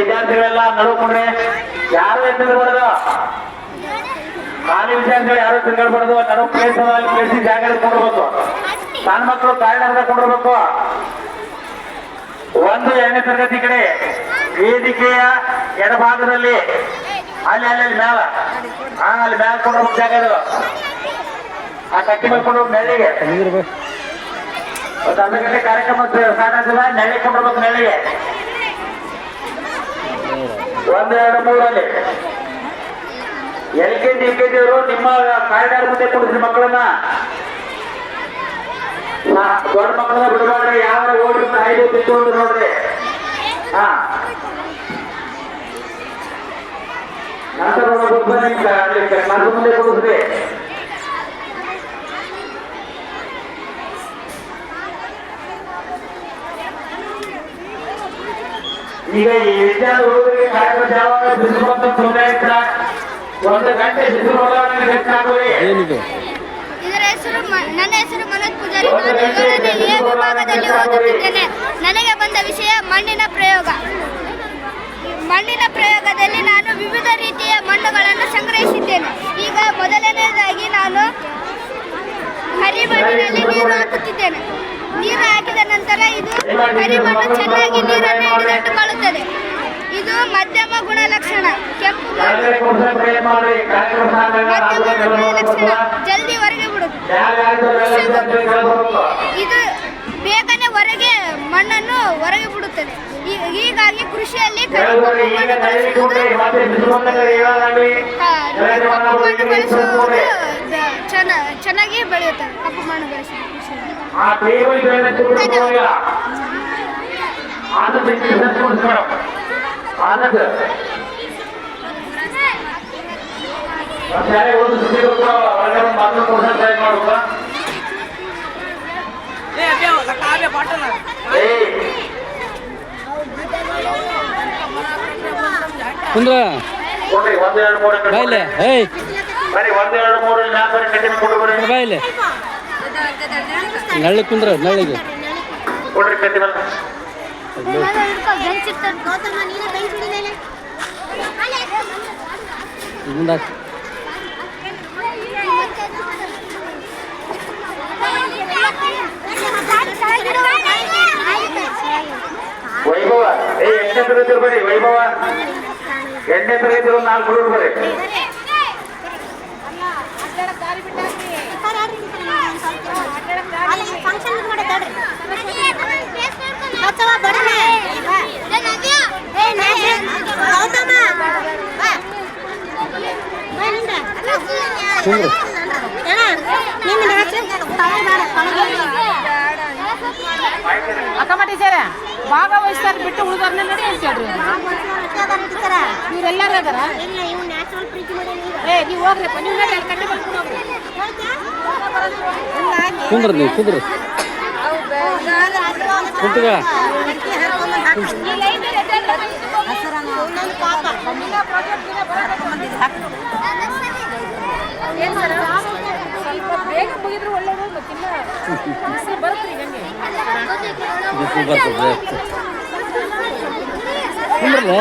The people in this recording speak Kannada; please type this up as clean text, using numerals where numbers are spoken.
ವಿದ್ಯಾರ್ಥಿಗಳೆಲ್ಲ ನಡುಕೊಂಡ್ರೆ ಯಾರು ಎತ್ತಿರಬಾರ್ದು. ಖಾಲಿ ವಿದ್ಯಾರ್ಥಿಗಳು ಯಾರು ತಿರ್ಗಾಡ್ಬಾರ್ದು. ನಡು ಪ್ಲೇಸ್ ಅಲ್ಲಿ ಪ್ಲೇಸಿ ಜಾಗ ಕೊಂಡಿರ್ಬೇಕು. ಸಣ್ಣ ಮಕ್ಕಳು ಕಾರಿಡಾರ್ ಕೊಂಡಿರ್ಬೇಕು. 1, 2ನೇ ತರಗತಿ ಕಡೆ ವೇದಿಕೆಯ ಎಡಭಾಗದಲ್ಲಿ ಅಲ್ಲಿ ಮ್ಯಾಲ ಅಲ್ಲಿ ಮ್ಯಾಲ ಕೊಂಡಿರ್ಬೇಕು ಜಾಗ ಇದು. ಆ ಕಟ್ಟಿ ಮಾಡ್ಕೊಂಡು ನೆಳ್ಳಿಗೆ ಒಂದು ಅರ್ಧ ಗಂಟೆ ಕಾರ್ಯಕ್ರಮ ಸ್ಟಾರ್ಟ್ ಆಗ್ತದ. ನೆಳ್ಳಿ ಕೊಂಡಿರ್ಬೇಕು. ನೆಳ್ಳಿಗೆ 1, 2, 3 LKG UKG ಅವರು ನಿಮ್ಮ ಕಾರಿಡಾರ್ ಮುಂದೆ ಕೊಡಿಸ್ರಿ ಮಕ್ಕಳನ್ನ. ದೊಡ್ಡ ಮಕ್ಕಳನ್ನ ಬಿಡಬಾರ್ರಿ. ಯಾವ ಓಡಿ 5 ಬಿಟ್ಟು ನೋಡ್ರಿ. ಹಾ ನಂತರ ಕ್ಲಾಸ್ ಮುಂದೆ ಕೊಡಿಸ್ರಿ. ಈಗ ಈ ವಿದ್ಯಾರ್ಥಿಗಳಿಗೆ ಕಾರ್ಯಕ್ರಮ ಯಾವಾಗ ಬಿಸಿಲುವಂತ ತೊಂದರೆ ಇದ್ರ 1 ಗಂಟೆ ಬಿಸಿಲು ಹೋಗೋಣ ಹೆಚ್ಚಾಗುವರಿ. ನನ್ನ ಹೆಸರು ಮನೋಜ್ ಪೂಜಾರಿ. ನಾನು ಎ ವಿಭಾಗದಲ್ಲಿ ಓದುತ್ತಿದ್ದೇನೆ. ನನಗೆ ಬಂದ ವಿಷಯ ಮಣ್ಣಿನ ಪ್ರಯೋಗ. ಮಣ್ಣಿನ ಪ್ರಯೋಗದಲ್ಲಿ ನಾನು ವಿವಿಧ ರೀತಿಯ ಮಣ್ಣುಗಳನ್ನು ಸಂಗ್ರಹಿಸಿದ್ದೇನೆ. ಈಗ ಮೊದಲನೇದಾಗಿ ನಾನು ಕರಿಮಣ್ಣಿನಲ್ಲಿ ನೀರು ಹಾಕುತ್ತಿದ್ದೇನೆ. ನೀರು ಹಾಕಿದ ನಂತರ ಇದು ಕರಿಮಣ್ಣು ಚೆನ್ನಾಗಿ ನೀರನ್ನು ಹಿಡಿದಿಟ್ಟುಕೊಳ್ಳುತ್ತದೆ. ಇದು ಮಧ್ಯಮ ಗುಣಲಕ್ಷಣ. ಕೆಂಪು ಮಧ್ಯಮ ಗುಣಲಕ್ಷಣ ಜಲ್ದಿ ಹೊರಗೆ ಬಿಡುತ್ತೆ. ಇದು ಬೇಗನೆ ಹೊರಗೆ ಮಣ್ಣನ್ನು ಹೊರಗೆ ಬಿಡುತ್ತದೆ. ಹೀಗಾಗಿ ಕೃಷಿಯಲ್ಲಿ ಕಪ್ಪು ಮಣ್ಣು ಬಳಸುವುದು ಚೆನ್ನಾಗಿ ಬೆಳೆಯುತ್ತದೆ. ಕಪ್ಪು ಮಣ್ಣು ಬಳಸುವುದು ಕೃಷಿಯಲ್ಲಿ. ಕುಂದ್ರ ಬಾಯ್ಲೆ ಬಾಯ್ಲೆ ನಳ್ಳಿ ಕುಂದ್ರ ನಳ್ಳಿಗೆ ಮುಂದಾಕ ವೈಭವ 8ನೇ ತರಗತಿ ಬರ್ರಿ. ವೈಭವ 8ನೇ ತರಗತಿ 4 ಹುಡುಗರು ಬರ್ರಿ. ಅಕ್ಕಮ್ಮ ಟೀಚರ ಭಾಗವಹಿಸ್ತಾರೆ ಬಿಟ್ಟು ಉಳಿದವ್ರನ್ನ ನಡಿ ಅಂತ ಹೇಳ್ರಿ. ಇವ್ರೆಲ್ಲಾರು ಅದಾರ? ನೀವು ಹೋಗ್ರಪ್ಪ. ನೀವು ಕಟ್ಟಿ ಬರ್ಕೊಂಡು ಹೋಗ್ರಿ. ಕುಂದ್ರ ನೀವು ಕುಂದ್ರ ಕುಂತಗ ಬೇಗ ಮುಗಿದ್ರು ಒಳ್ಳೇದು. ಗೊತ್ತಿಲ್ಲ ಬರುತ್ತೆ ಹಂಗೆ ಕುಂದ್ರಲ್ಲ